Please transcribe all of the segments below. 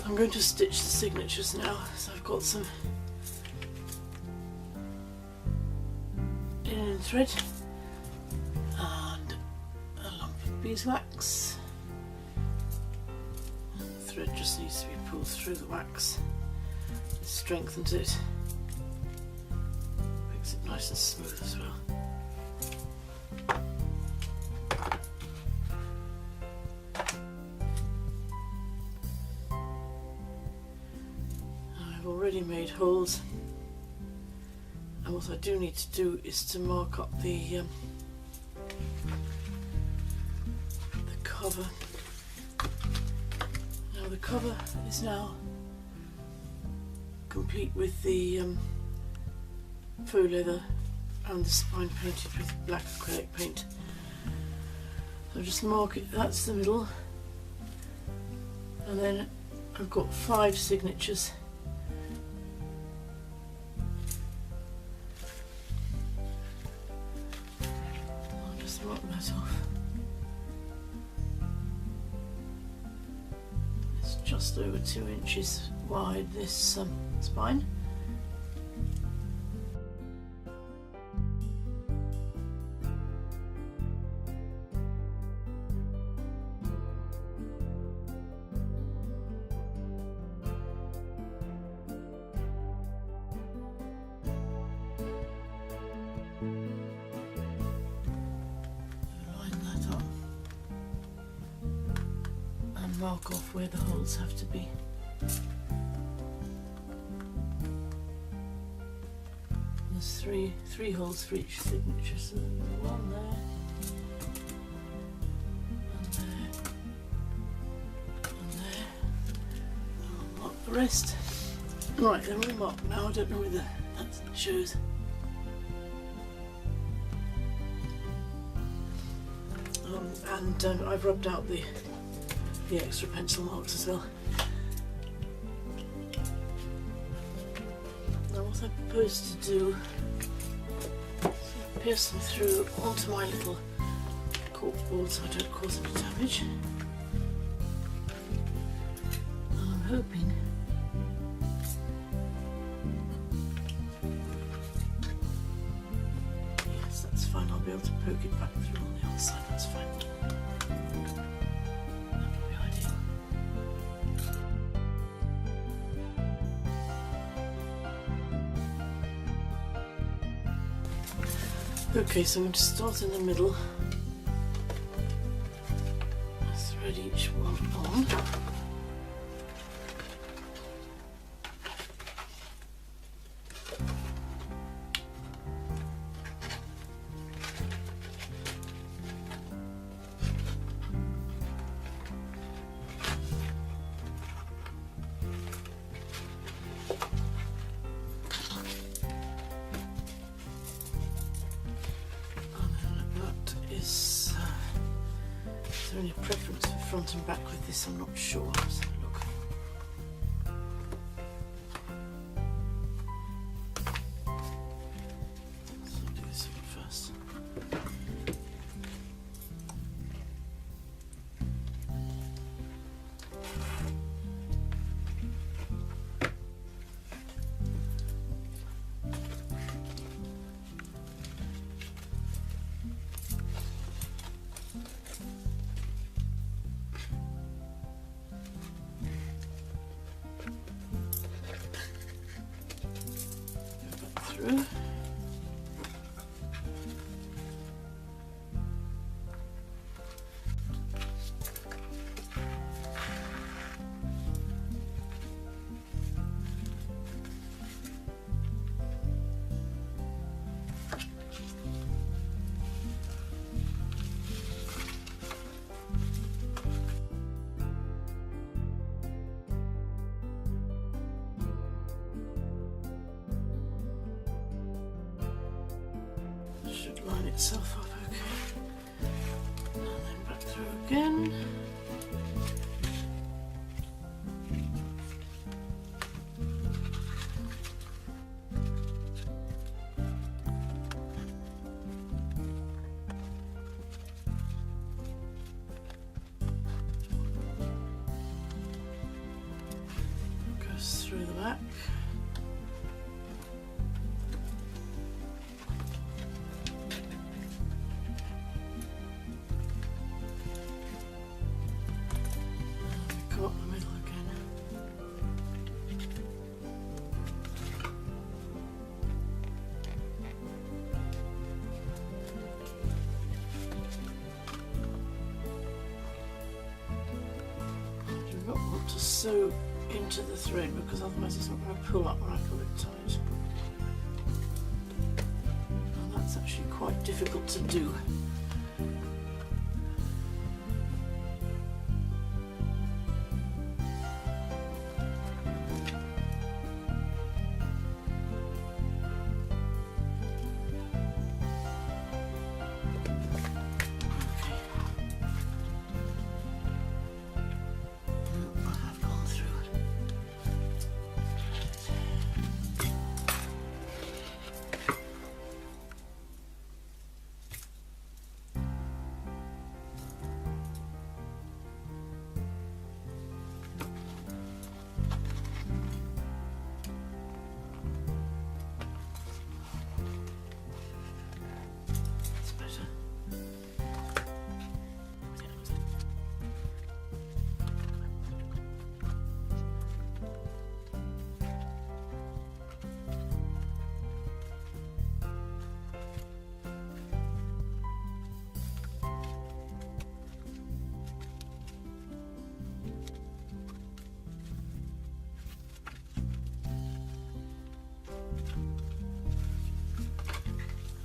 I'm going to stitch the signatures now. So I've got some linen thread and a lump of beeswax. The thread just needs to be pulled through the wax. It strengthens it, makes it nice and smooth as well. I've already made holes, and what I do need to do is to mark up the cover. Now the cover is now complete with the faux leather and the spine painted with black acrylic paint. So just mark it, that's the middle, and then I've got 5 signatures. I'll just mark that off. It's just over 2 inches wide, this spine. Mark off where the holes have to be. There's three holes for each signature, so one there, and there, and there. I'll mark the rest. Right, they're all marked now. I don't know whether that shows. And I've rubbed out the extra pencil marks as well. Now what I propose to do is pierce them through onto my little cork board so I don't cause any damage. And I'm hoping yes, that's fine, I'll be able to poke it back through on the other side, that's fine. Okay, so I'm going to start in the middle, thread each one on. Is there any preference for front and back with this? I'm not sure. Let's have a look. So I'll do this one first. Through. Should line itself up okay. And then back through again. back. Come up the middle again. Do not want to sew into the thread because otherwise it's not going to pull up when I pull it tight. And that's actually quite difficult to do.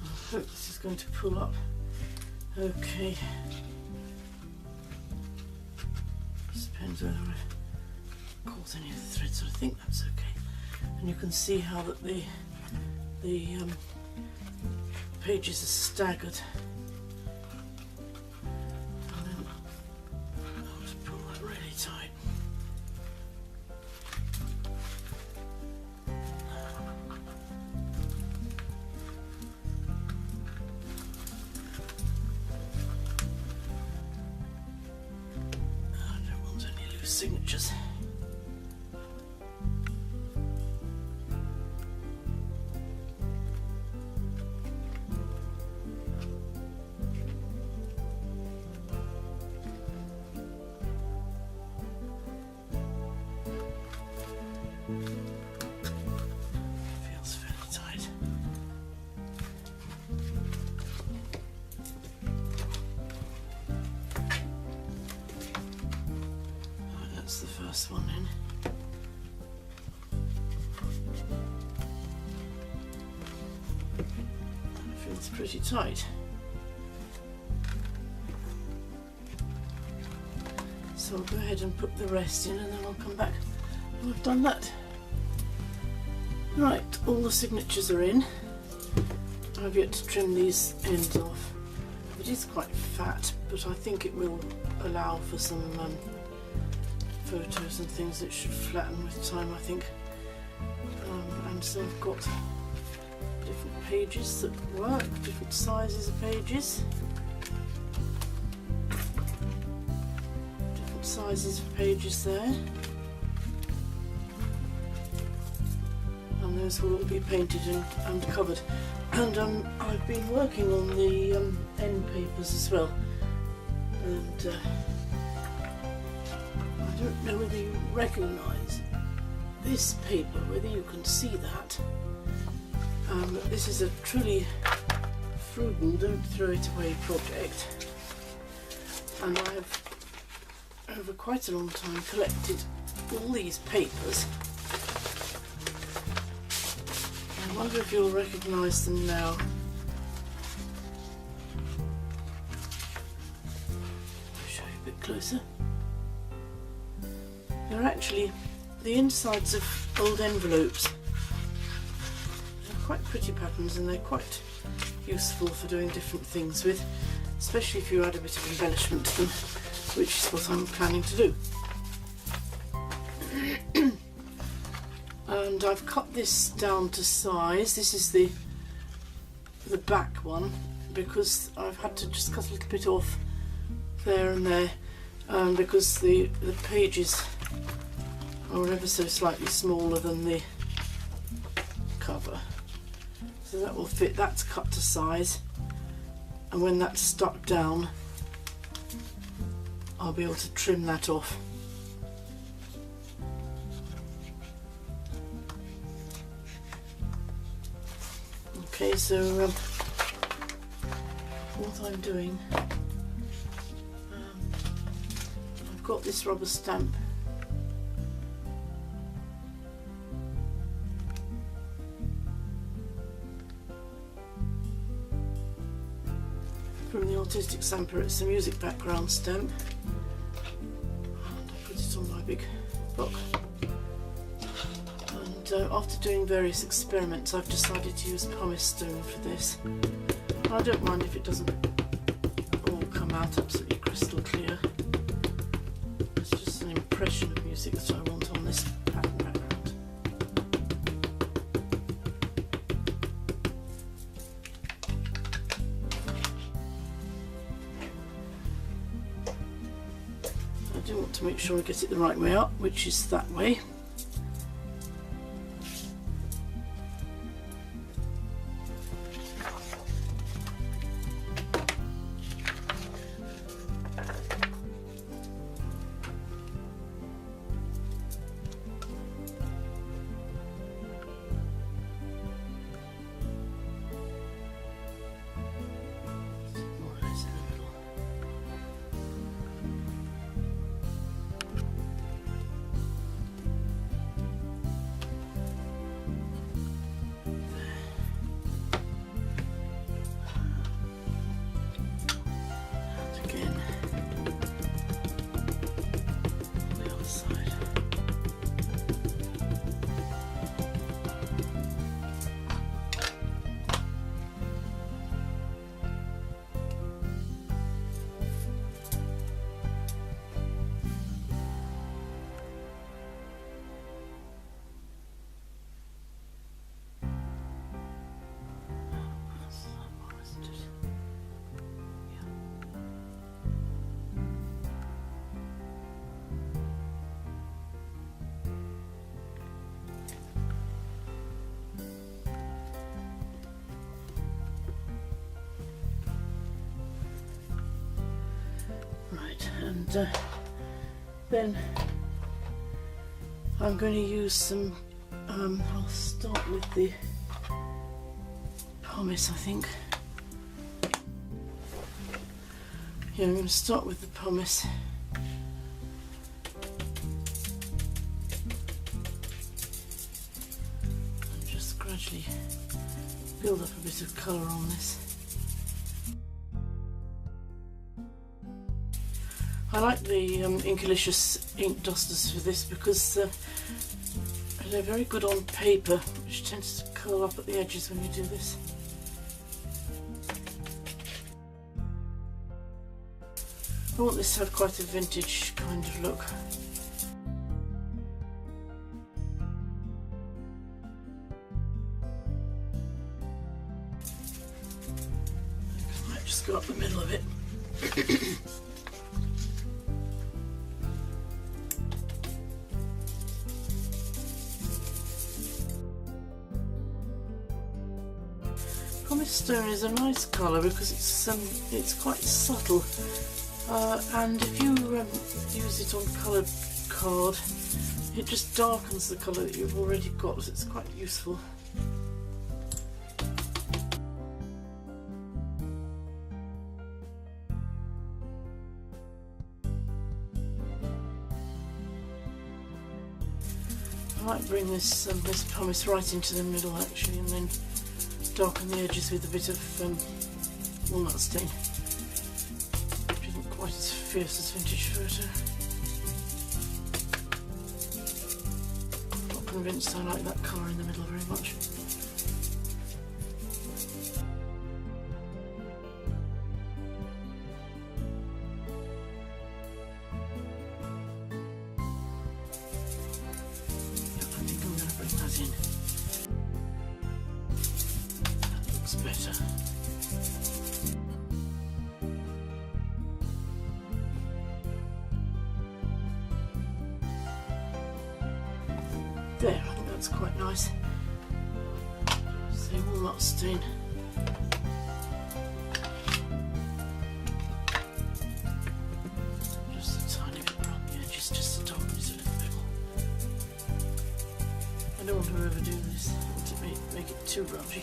I hope this is going to pull up. Okay. Just depends whether I've caught any of the threads, so I think that's okay. And you can see how that the pages are staggered. And then I'll just pull that really tight. Signatures. Feels fairly tight. That's the first one in. That feels pretty tight. So I'll go ahead and put the rest in and then I'll come back when I've done that. Right, all the signatures are in. I've yet to trim these ends off. It is quite fat, but I think it will allow for some photos and things that should flatten with time, I think. And so I've got different pages that work, different sizes of pages, different sizes of pages there, and those will all be painted and covered. And I've been working on the end papers as well, and I don't know whether you recognise this paper, whether you can see that. This is a truly frugal, don't throw it away project, and I've over quite a long time collected all these papers. I wonder if you'll recognise them now. I'll show you a bit closer. They're actually the insides of old envelopes. They're quite pretty patterns and they're quite useful for doing different things with, especially if you add a bit of embellishment to them, which is what I'm planning to do. And I've cut this down to size. This is the back one, because I've had to just cut a little bit off there and there, because the pages or ever so slightly smaller than the cover. So that will fit, that's cut to size, and when that's stuck down I'll be able to trim that off. Okay, so what I'm doing, I've got this rubber stamp from the Autistic Stamper. It's a music background stamp, and I put it on my big book. And after doing various experiments, I've decided to use pumice stone for this. I don't mind if it doesn't all come out absolutely crystal clear. It's just an impression of music that I want on this pattern background. I do want to make sure I get it the right way up, which is that way. And then I'm going to use some, I'll start with the pumice, I think. Yeah, I'm going to start with the pumice. And just gradually build up a bit of colour on this. I like the Inkalicious ink dusters for this because they're very good on paper, which tends to curl up at the edges when you do this. I want this to have quite a vintage kind of look. I might just go up the middle of it. Pumice stone is a nice colour because it's quite subtle, and if you use it on coloured card, it just darkens the colour that you've already got, so it's quite useful. I might bring this pumice right into the middle actually, and then darken the edges with a bit of walnut stain, which isn't quite as fierce as vintage photo. I'm not convinced I like that colour in the middle very much. Yeah, I think I'm going to bring that in. Better. There, I think that's quite nice. So walnut stain. Just a tiny bit around the edges, just to darken it a little bit more. I don't want to overdo this. I want to make it too grungy.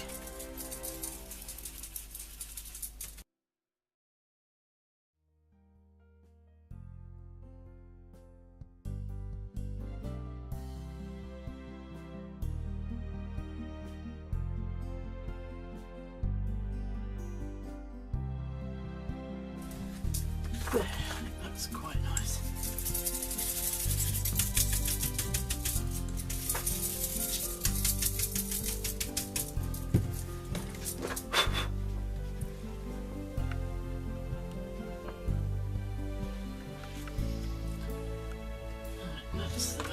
There, I think that's quite nice. That's the back.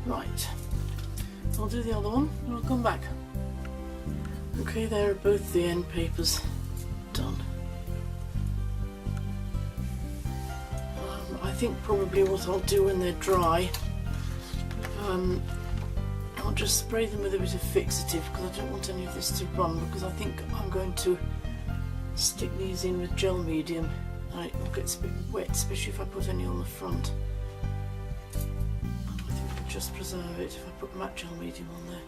Right, I'll do the other one and I'll come back. Okay, there are both the end papers done. I think probably what I'll do when they're dry, I'll just spray them with a bit of fixative because I don't want any of this to run, because I think I'm going to stick these in with gel medium and it will get a bit wet, especially if I put any on the front. I think I'll just preserve it if I put matte gel medium on there.